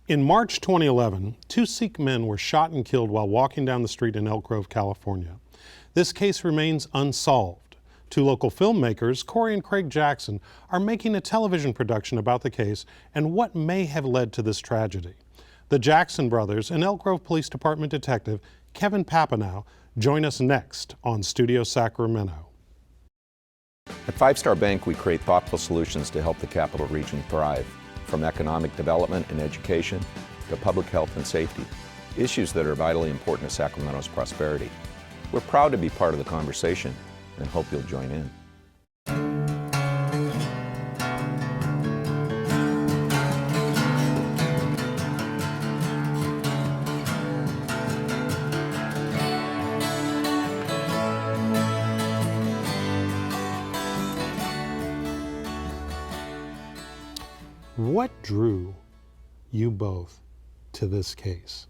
In March 2011, two Sikh men were shot and killed while walking down the street in Elk Grove, California. This case remains unsolved. Two local filmmakers, Cory and Craig Jackson, are making a television production about the case and what may have led to this tragedy. The Jackson brothers and Elk Grove Police Department detective Kevin Papineau join us next on Studio Sacramento. At Five Star Bank, we create thoughtful solutions to help the Capital Region thrive, from economic development and education to public health and safety, issues that are vitally important to Sacramento's prosperity. We're proud to be part of the conversation and hope you'll join in. What drew you both to this case?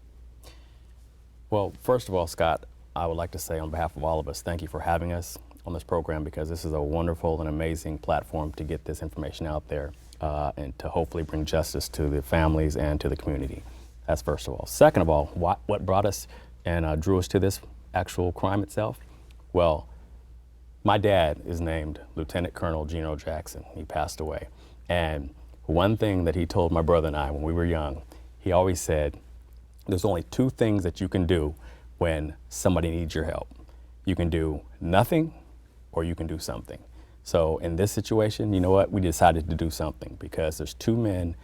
Well, first of all, Scott, I would like to say on behalf of all of us, thank you for having us on this program, because this is a wonderful and amazing platform to get this information out there and to hopefully bring justice to the families and to the community. That's first of all. Second of all, what brought us and drew us to this actual crime itself? Well, my dad is named Lieutenant Colonel Geno Jackson. He passed away. And one thing that he told my brother and I when we were young, he always said, there's only two things that you can do when somebody needs your help. You can do nothing or you can do something. So in this situation, you know what? We decided to do something because there's two men,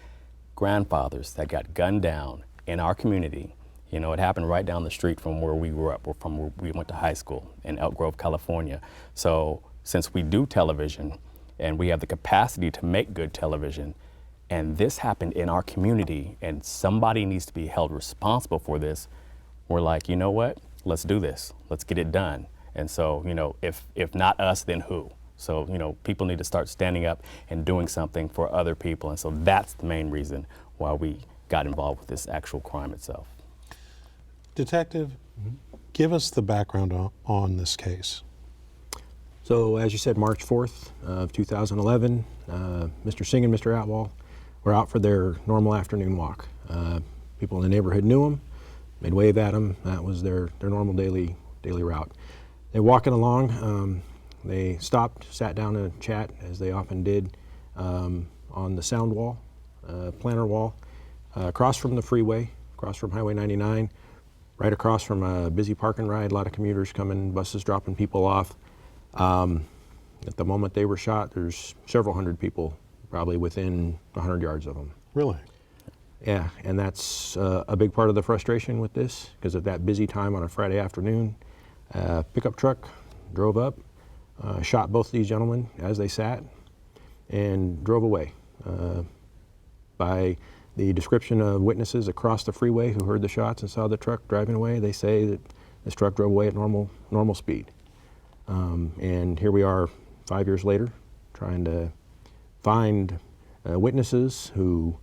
grandfathers, that got gunned down in our community. You know, it happened right down the street from where we grew up, or from where we went to high school in Elk Grove, California. So since we do television and we have the capacity to make good television, and this happened in our community and somebody needs to be held responsible for this, we're like, you know what? Let's do this. Let's get it done. And so, you know, if not us, then who? So, you know, people need to start standing up and doing something for other people. And so that's the main reason why we got involved with this actual crime itself. Detective, give us the background on this case. So, as you said, March 4th of 2011, Mr. Singh and Mr. Atwell were out for their normal afternoon walk. People in the neighborhood knew them. They'd wave at them. That was their normal daily route. They're walking along. They stopped, sat down to chat, as they often did, on the sound wall, planter wall, across from the freeway, across from Highway 99, right across from a busy park and ride. A lot of commuters coming, buses dropping people off. At the moment they were shot, there's several hundred people probably within 100 yards of them. Really? Yeah, and that's a big part of the frustration with this, because at that busy time on a Friday afternoon, pickup truck drove up, shot both these gentlemen as they sat, and drove away. By the description of witnesses across the freeway who heard the shots and saw the truck driving away, they say that this truck drove away at normal speed. And here we are 5 years later, trying to find witnesses who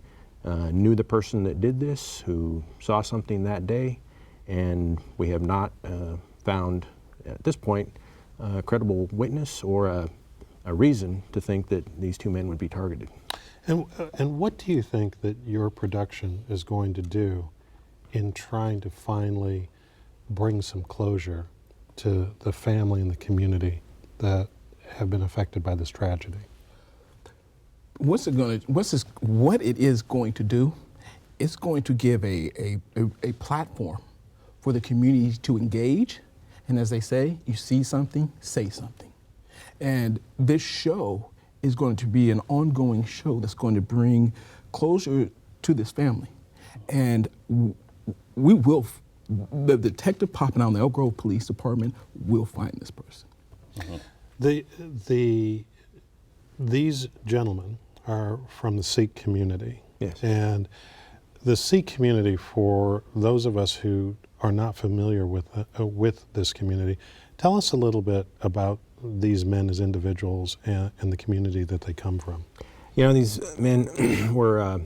knew the person that did this, who saw something that day, and we have not found at this point a credible witness or a reason to think that these two men would be targeted. And what do you think that your production is going to do in trying to finally bring some closure to the family and the community that have been affected by this tragedy? What it is going to do, it's going to give a platform for the community to engage. And as they say, you see something, say something. And this show is going to be an ongoing show that's going to bring closure to this family. And we will, the Detective Papineau and the Elk Grove Police Department will find this person. Mm-hmm. These gentlemen are from the Sikh community. Yes. And the Sikh community, for those of us who are not familiar with this community, tell us a little bit about these men as individuals and the community that they come from. You know, these men were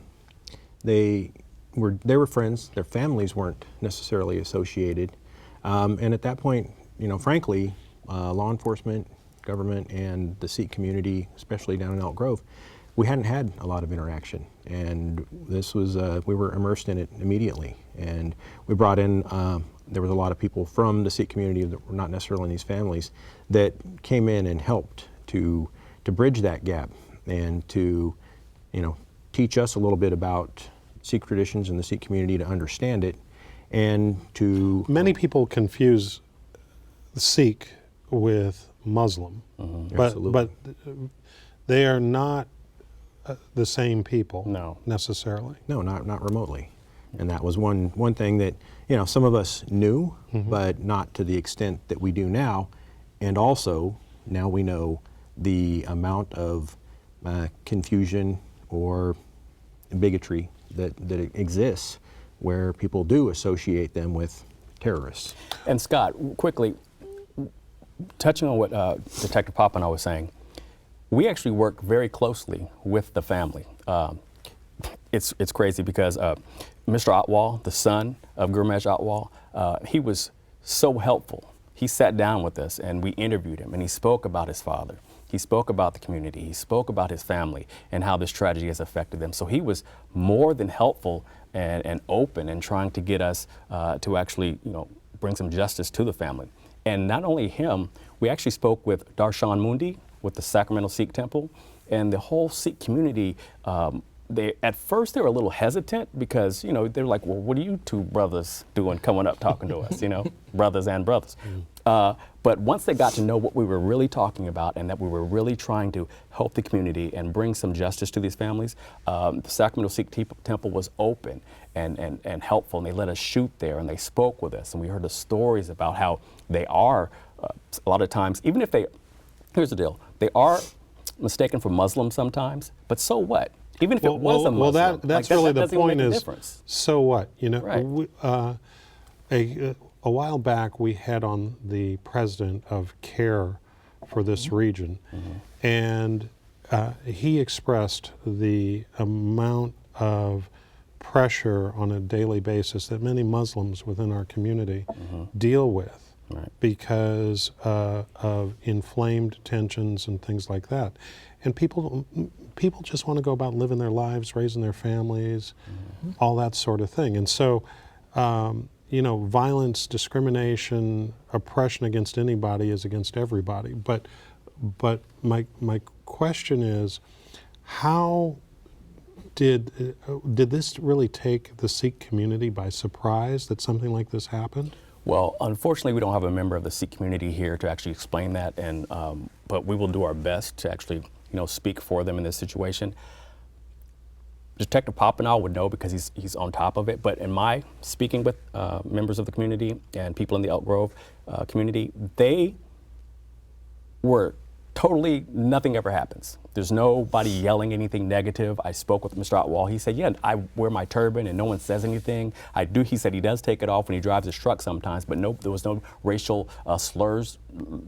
friends. Their families weren't necessarily associated. And at that point, you know, frankly, law enforcement, government, and the Sikh community, especially down in Elk Grove, we hadn't had a lot of interaction, and this was we were immersed in it immediately. And we brought in there was a lot of people from the Sikh community that were not necessarily in these families that came in and helped to bridge that gap and to teach us a little bit about Sikh traditions and the Sikh community, to understand it, and to Many people confuse Sikh with Muslim, but they are not the same people necessarily. No, not remotely. And that was one thing that some of us knew, but not to the extent that we do now. And also now we know the amount of confusion or bigotry that exists, where people do associate them with terrorists. And Scott, quickly, touching on what Detective Papineau was saying, we actually work very closely with the family. It's crazy because Mr. Atwal, the son of Gurmesh Atwal, he was so helpful. He sat down with us and we interviewed him, and he spoke about his father. He spoke about the community. He spoke about his family and how this tragedy has affected them. So he was more than helpful and open in trying to get us to actually, bring some justice to the family. And not only him, we actually spoke with Darshan Mundi with the Sacramento Sikh Temple, and the whole Sikh community. At first they were a little hesitant because they're like, well, what are you two brothers doing coming up talking to us, brothers and brothers. But once they got to know what we were really talking about and that we were really trying to help the community and bring some justice to these families, the Sacramento Sikh Temple was open and helpful, and they let us shoot there, and they spoke with us, and we heard the stories about how they are a lot of times, even if here's the deal, they are mistaken for Muslims sometimes, but so what? Even if it was a Muslim. Well, that's really the point is, difference. So what? Right. A while back we had on the president of CARE for this region, and he expressed the amount of pressure on a daily basis that many Muslims within our community deal with. Right. Because of inflamed tensions and things like that. And people just want to go about living their lives, raising their families, all that sort of thing. And so, violence, discrimination, oppression against anybody is against everybody. But my question is, how did this really take the Sikh community by surprise that something like this happened? Well, unfortunately, we don't have a member of the Sikh community here to actually explain that, and but we will do our best to actually, speak for them in this situation. Detective Papineau would know because he's on top of it. But in my speaking with members of the community and people in the Elk Grove community, they were totally, nothing ever happens. There's nobody yelling anything negative. I spoke with Mr. Atwal. He said, yeah, I wear my turban and no one says anything. He said he does take it off when he drives his truck sometimes, but there was no racial slurs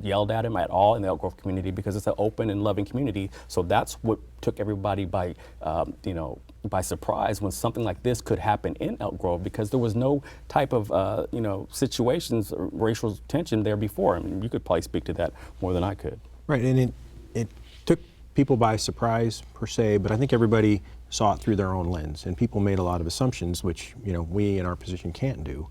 yelled at him at all in the Elk Grove community because it's an open and loving community. So that's what took everybody by surprise when something like this could happen in Elk Grove, because there was no type of, situations or racial tension there before. I mean, you could probably speak to that more than I could. Right, and it took people by surprise per se, but I think everybody saw it through their own lens, and people made a lot of assumptions, which we in our position can't do.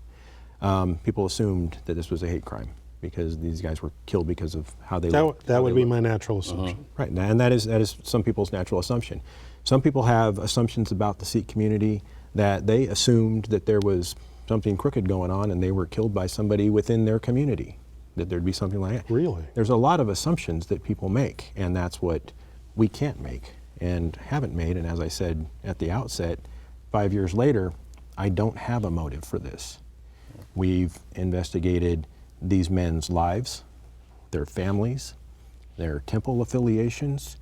People assumed that this was a hate crime because these guys were killed because of how they looked. That would be my natural assumption. Right, and that is some people's natural assumption. Some people have assumptions about the Sikh community that they assumed that there was something crooked going on and they were killed by somebody within their community, that there'd be something like that. Really? There's a lot of assumptions that people make, and that's what we can't make and haven't made. And as I said at the outset, 5 years later, I don't have a motive for this. We've investigated these men's lives, their families, their temple affiliations.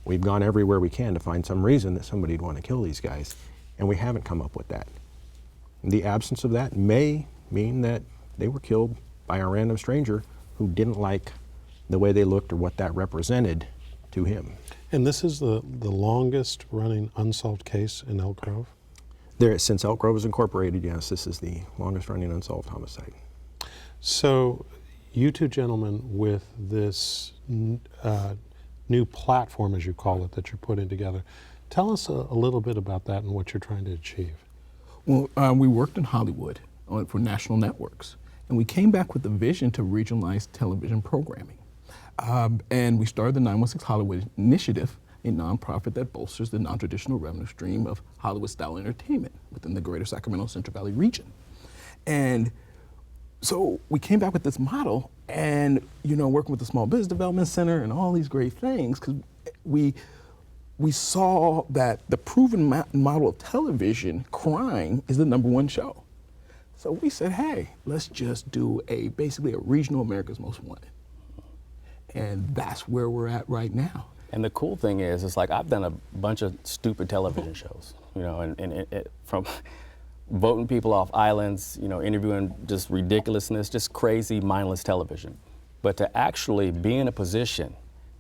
We've gone everywhere we can to find some reason that somebody'd want to kill these guys, and we haven't come up with that. The absence of that may mean that they were killed by a random stranger who didn't like the way they looked or what that represented to him. And this is the longest running unsolved case in Elk Grove? Since Elk Grove was incorporated, yes, this is the longest running unsolved homicide. So you two gentlemen with this new platform, as you call it, that you're putting together. Tell us a little bit about that and what you're trying to achieve. Well, we worked in Hollywood for national networks, and we came back with a vision to regionalize television programming. And we started the 916 Hollywood Initiative, a nonprofit that bolsters the non-traditional revenue stream of Hollywood-style entertainment within the greater Sacramento Central Valley region. And so we came back with this model, and working with the Small Business Development Center and all these great things, because we saw that the proven model of television, crime, is the #1 show. So we said, hey, let's just do basically a regional America's Most Wanted. And that's where we're at right now. And the cool thing is, it's like I've done a bunch of stupid television shows, from voting people off islands, interviewing just ridiculousness, just crazy, mindless television. But to actually be in a position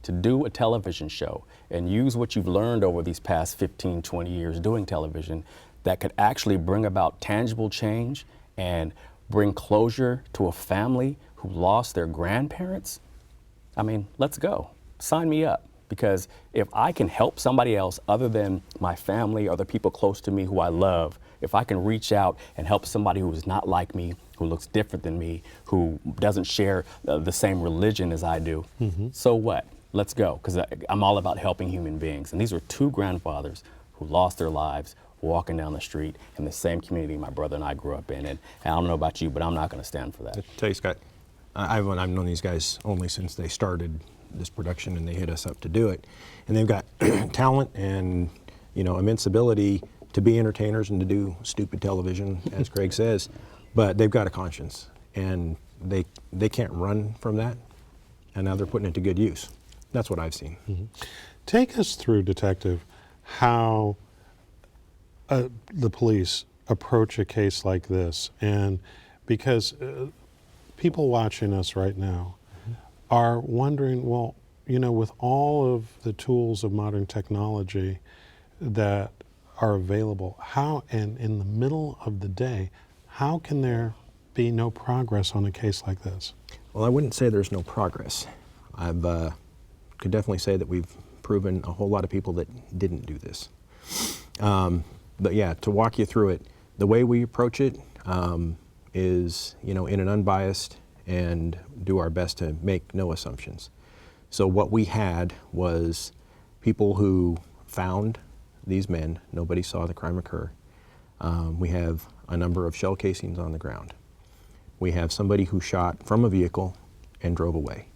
to do a television show and use what you've learned over these past 15, 20 years doing television that could actually bring about tangible change and bring closure to a family who lost their grandparents, I mean, let's go. Sign me up. Because if I can help somebody else other than my family or the people close to me who I love, if I can reach out and help somebody who is not like me, who looks different than me, who doesn't share the same religion as I do, so what? Let's go. Because I'm all about helping human beings. And these are two grandfathers who lost their lives walking down the street in the same community my brother and I grew up in. And I don't know about you, but I'm not going to stand for that. I tell you, Scott, I've known these guys only since they started this production, and they hit us up to do it. And they've got talent and immense ability to be entertainers and to do stupid television, as Craig says, but they've got a conscience, and they can't run from that, and now they're putting it to good use. That's what I've seen. Take us through, Detective, how the police approach a case like this, and because people watching us right now are wondering, well, with all of the tools of modern technology that are available, how, and in the middle of the day, how can there be no progress on a case like this? Well, I wouldn't say there's no progress. I could definitely say that we've proven a whole lot of people that didn't do this. But yeah, to walk you through it, the way we approach it is, in an unbiased and do our best to make no assumptions. So what we had was people who found these men. Nobody saw the crime occur. We have a number of shell casings on the ground. We have somebody who shot from a vehicle and drove away.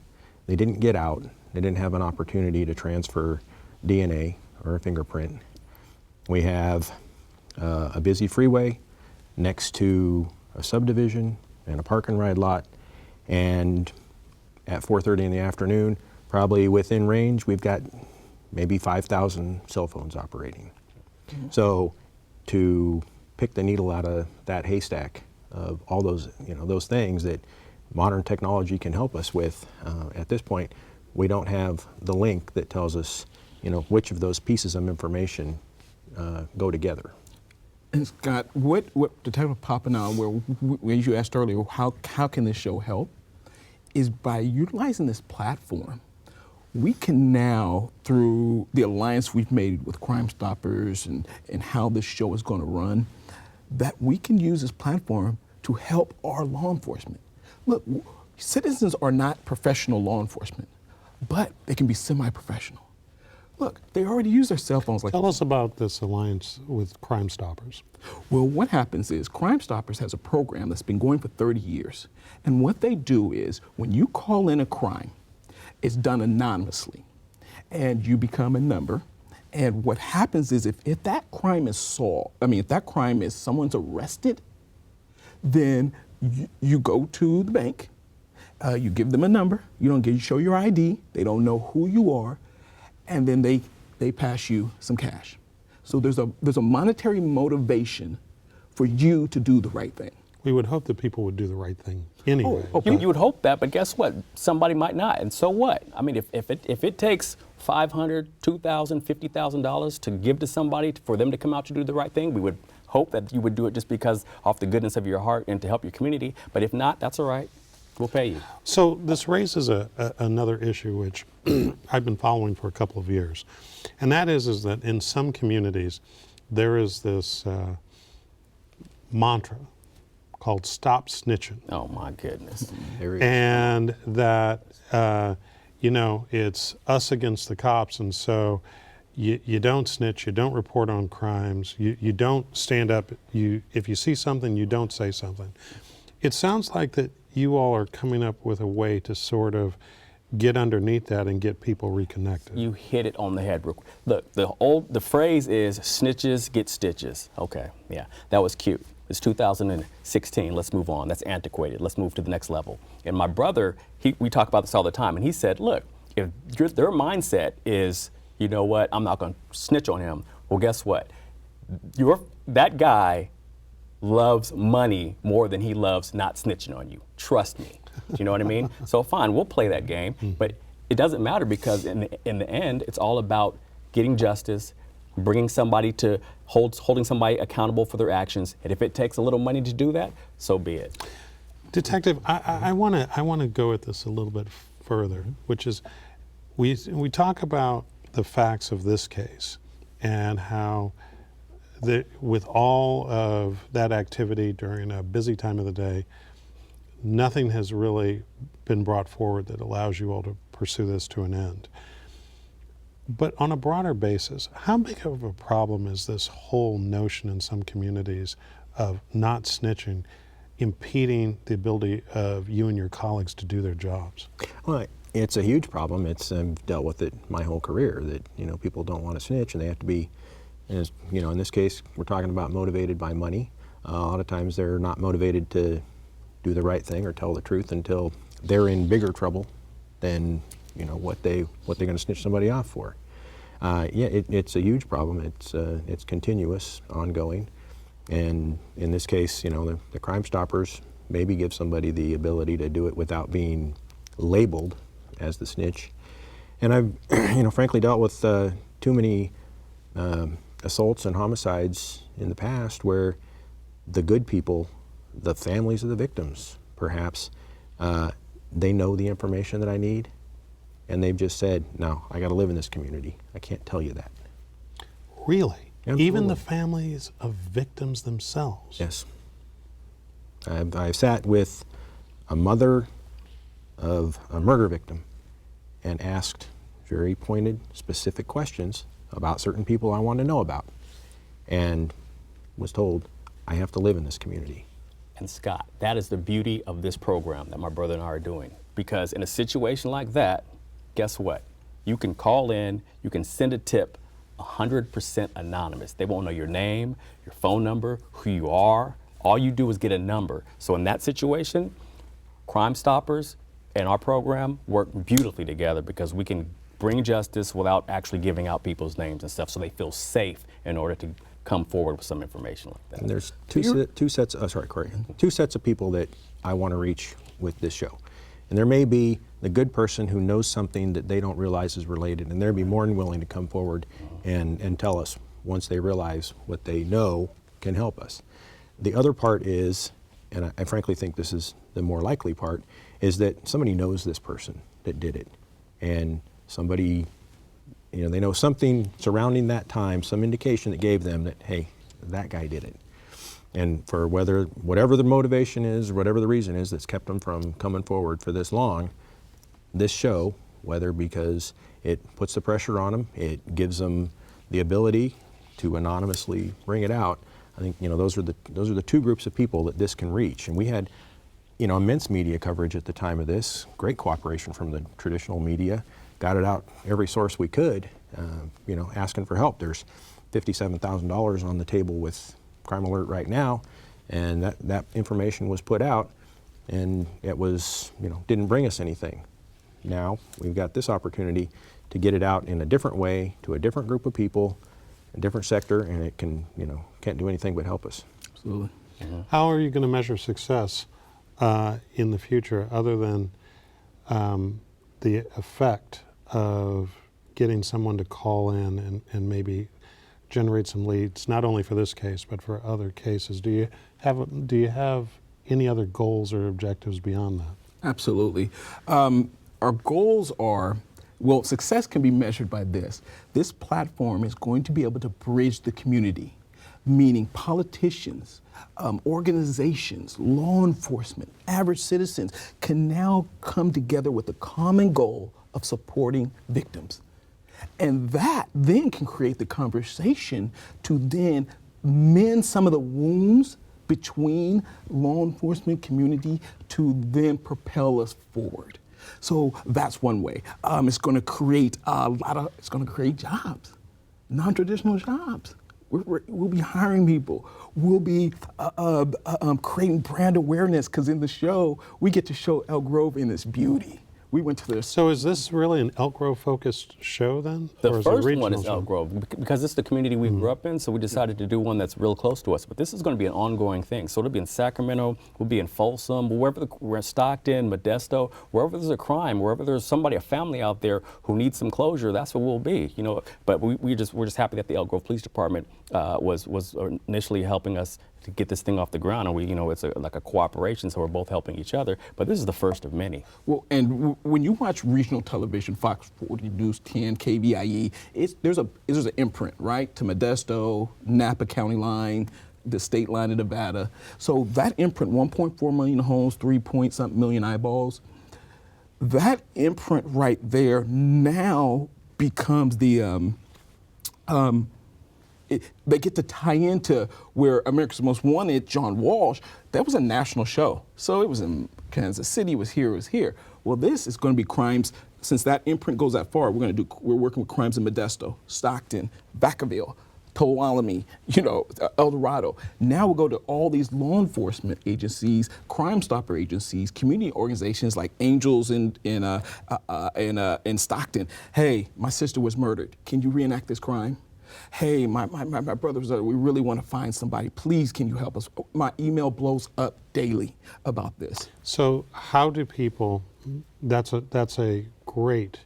They didn't get out. They didn't have an opportunity to transfer DNA or a fingerprint. We have a busy freeway next to a subdivision and a park and ride lot. And at 4:30 in the afternoon, probably within range, we've got maybe 5,000 cell phones operating. So to pick the needle out of that haystack of all those, those things that modern technology can help us with, at this point, we don't have the link that tells us, which of those pieces of information go together. And Scott, what Detective Papineau, where you asked earlier, how can this show help, is by utilizing this platform, we can now, through the alliance we've made with Crime Stoppers and how this show is going to run, that we can use this platform to help our law enforcement. Look, citizens are not professional law enforcement, but they can be semi-professional. Look, they already use their cell phones like Tell us about this alliance with Crime Stoppers. Well, what happens is Crime Stoppers has a program that's been going for 30 years. And what they do is when you call in a crime, it's done anonymously. And you become a number. And what happens is if that crime is solved, if that crime is someone's arrested, then you go to the bank, you give them a number, you show your ID, they don't know who you are, and then they pass you some cash. So there's a monetary motivation for you to do the right thing. We would hope that people would do the right thing anyway. You would hope that, but guess what? Somebody might not, and so what? I mean, if it takes $500, $2,000, $50,000 to give to somebody for them to come out to do the right thing, we would hope that you would do it just because off the goodness of your heart and to help your community. But if not, that's all right. We'll pay you. So this raises another issue which I've been following for a couple of years, and that is that in some communities there is this mantra called "Stop Snitching," Oh my goodness. There is. and that it's us against the cops, and so you don't snitch, you don't report on crimes, you don't stand up. If you see something, you don't say something. It sounds like that you all are coming up with a way to sort of get underneath that and get people reconnected. You hit it on the head. Look, the phrase is snitches get stitches. Okay, yeah, that was cute. It's 2016. Let's move on. That's antiquated. Let's move to the next level. And my brother, we talk about this all the time, and he said, look, if their mindset is, you know what, I'm not going to snitch on him. Well, guess what? That guy loves money more than he loves not snitching on you. Trust me. Do you know what I mean? So fine, we'll play that game, but it doesn't matter because in the end, it's all about getting justice, bringing somebody to holding somebody accountable for their actions, and if it takes a little money to do that, so be it. Detective, I want to go at this a little bit further, which is we talk about the facts of this case and how with all of that activity during a busy time of the day, nothing has really been brought forward that allows you all to pursue this to an end. But on a broader basis, how big of a problem is this whole notion in some communities of not snitching impeding the ability of you and your colleagues to do their jobs? Well, it's a huge problem. I've dealt with it my whole career that, people don't want to snitch and they have to be, in this case, we're talking about motivated by money. A lot of times they're not motivated to do the right thing or tell the truth until they're in bigger trouble than, what they're going to snitch somebody off for. It's a huge problem. It's continuous, ongoing. And in this case, the Crime Stoppers maybe give somebody the ability to do it without being labeled as the snitch. And I've, frankly dealt with too many assaults and homicides in the past where the good people, the families of the victims, perhaps, they know the information that I need, and they've just said, no, I got to live in this community. I can't tell you that. Really? Absolutely. Even the families of victims themselves? Yes. I've sat with a mother of a murder victim and asked very pointed, specific questions about certain people I want to know about, and was told, I have to live in this community. And Scott, that is the beauty of this program that my brother and I are doing. Because in a situation like that, guess what? You can call in, you can send a tip 100% anonymous. They won't know your name, your phone number, who you are. All you do is get a number. So in that situation, Crime Stoppers and our program work beautifully together because we can bring justice without actually giving out people's names and stuff so they feel safe in order to come forward with some information like that. And there's two sets of people that I want to reach with this show. And there may be the good person who knows something that they don't realize is related, and they'll be more than willing to come forward and tell us once they realize what they know can help us. The other part is, and I frankly think this is the more likely part, is that somebody knows this person that did it. And somebody, they know something surrounding that time, some indication that gave them that, hey, that guy did it. And for whatever the motivation is, whatever the reason is that's kept them from coming forward for this long, this show, whether because it puts the pressure on them, it gives them the ability to anonymously bring it out, I think those are the two groups of people that this can reach. And we had immense media coverage at the time of this, great cooperation from the traditional media, got it out every source we could, asking for help. There's $57,000 on the table with Crime Alert right now, and that information was put out, and it was, didn't bring us anything. Now we've got this opportunity to get it out in a different way to a different group of people, a different sector, and it can, can't do anything but help us. Absolutely. Mm-hmm. How are you going to measure success in the future other than the effect of getting someone to call in and maybe generate some leads, not only for this case, but for other cases? Do you have any other goals or objectives beyond that? Absolutely. Our goals are, well, success can be measured by this. This platform is going to be able to bridge the community, meaning politicians, organizations, law enforcement, average citizens can now come together with the common goal of supporting victims. And that then can create the conversation to then mend some of the wounds between law enforcement community to then propel us forward. So that's one way. It's going to create it's going to create jobs, non-traditional jobs. We'll be hiring people. We'll be creating brand awareness, because in the show, we get to show Elk Grove in its beauty. We went to the... So is this really an Elk Grove focused show then? The Or is it a first one regional is show? Elk Grove, because it's the community we grew up in, so we decided to do one that's real close to us. But this is going to be an ongoing thing. So it'll be in Sacramento, we'll be in Folsom, wherever we're in Stockton, Modesto, wherever there's a crime, wherever there's somebody, a family out there who needs some closure, that's what we'll be. You know, but we're just happy that the Elk Grove Police Department was initially helping us to get this thing off the ground, and it's like a cooperation, so we're both helping each other. But this is the first of many. Well, and when you watch regional television, Fox 40 News 10, KVIE, there's an imprint, right, to Modesto, Napa County line, the state line of Nevada. So that imprint, 1.4 million homes, 3-point-something million eyeballs, that imprint right there now becomes the they get to tie into where America's Most Wanted, John Walsh, that was a national show. So it was in Kansas City, it was here. Well, this is going to be crimes, since that imprint goes that far, we're working with crimes in Modesto, Stockton, Vacaville, Tuolumne, El Dorado. Now we'll go to all these law enforcement agencies, Crime Stopper agencies, community organizations like Angels in Stockton. Hey, my sister was murdered. Can you reenact this crime? Hey, my brother was, we really want to find somebody. Please, can you help us? My email blows up daily about this. So how do people, that's a great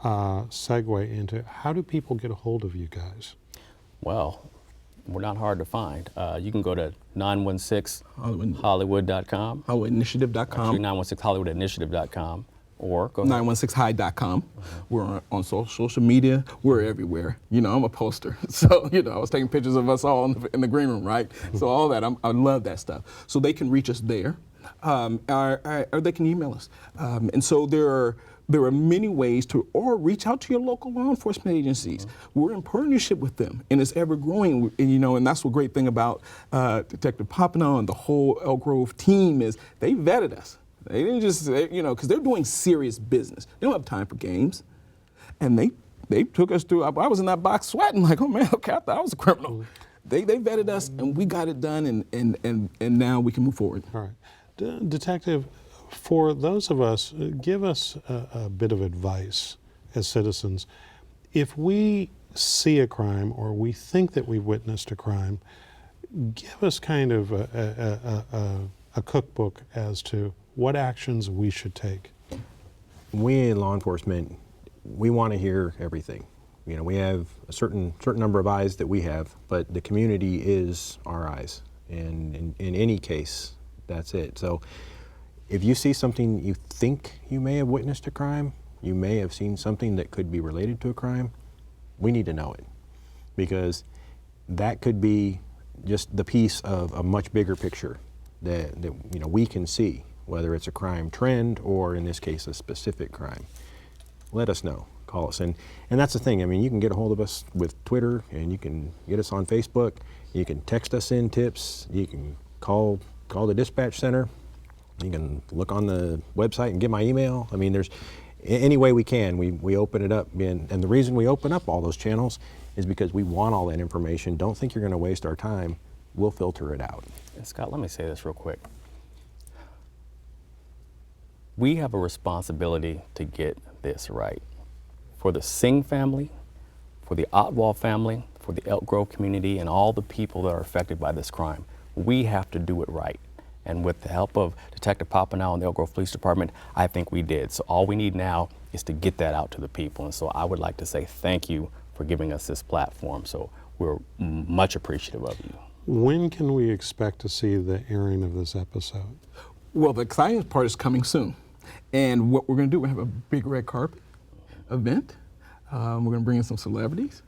segue into, how do people get a hold of you guys? Well, we're not hard to find. You can go to 916hollywood.com. HollywoodInitiative.com. Actually, 916hollywoodainitiative.com. Or go 916high.com. We're on social media. We're everywhere. I'm a poster. So, I was taking pictures of us all in the green room, right? So all that, I love that stuff. So they can reach us there, or they can email us. And so there are many ways to, or reach out to your local law enforcement agencies. We're in partnership with them, and it's ever growing. And that's the great thing about Detective Papineau and the whole Elk Grove team is they vetted us. They didn't just, because they're doing serious business. They don't have time for games. And they took us through, I was in that box sweating like, oh man, okay, I thought I was a criminal. They vetted us, and we got it done, and now we can move forward. All right. Detective, for those of us, give us a bit of advice as citizens. If we see a crime or we think that we've witnessed a crime, give us kind of a cookbook as to what actions we should take. We in law enforcement, we want to hear everything. We have a certain number of eyes that we have, but the community is our eyes. And in any case, that's it. So if you see something you think you may have witnessed a crime, you may have seen something that could be related to a crime, we need to know it. Because that could be just the piece of a much bigger picture that we can see, whether it's a crime trend or in this case a specific crime. Let us know, call us. And that's the thing, you can get a hold of us with Twitter, and you can get us on Facebook, you can text us in tips, you can call the dispatch center, you can look on the website and get my email. There's any way we can, we open it up. And the reason we open up all those channels is because we want all that information. Don't think you're going to waste our time. We'll filter it out. And Scott, let me say this real quick. We have a responsibility to get this right. For the Singh family, for the Otwell family, for the Elk Grove community, and all the people that are affected by this crime, we have to do it right. And with the help of Detective Papineau and the Elk Grove Police Department, I think we did. So all we need now is to get that out to the people. And so I would like to say thank you for giving us this platform. So we're much appreciative of you. When can we expect to see the airing of this episode? Well, the exciting part is coming soon. And what we're going to do, we have a big red carpet event. We're going to bring in some celebrities.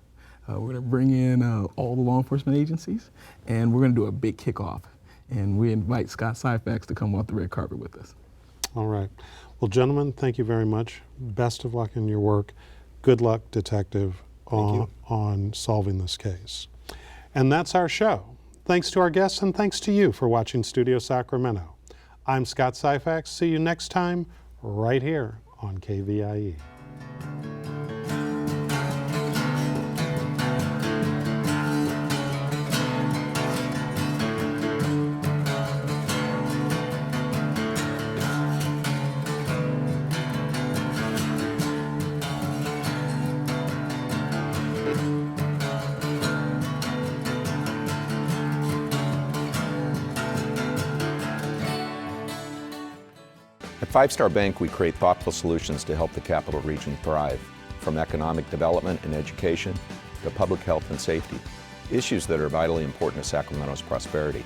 We're going to bring in all the law enforcement agencies, and we're going to do a big kickoff. And we invite Scott Syphax to come off the red carpet with us. All right. Well, gentlemen, thank you very much. Best of luck in your work. Good luck, detective, on solving this case. And that's our show. Thanks to our guests and thanks to you for watching Studio Sacramento. I'm Scott Syphax. See you next time right here on KVIE. At Five Star Bank, we create thoughtful solutions to help the Capital Region thrive, from economic development and education to public health and safety, issues that are vitally important to Sacramento's prosperity.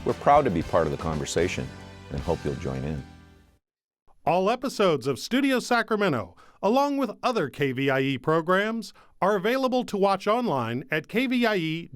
We're proud to be part of the conversation and hope you'll join in. All episodes of Studio Sacramento, along with other KVIE programs, are available to watch online at kvie.org/video.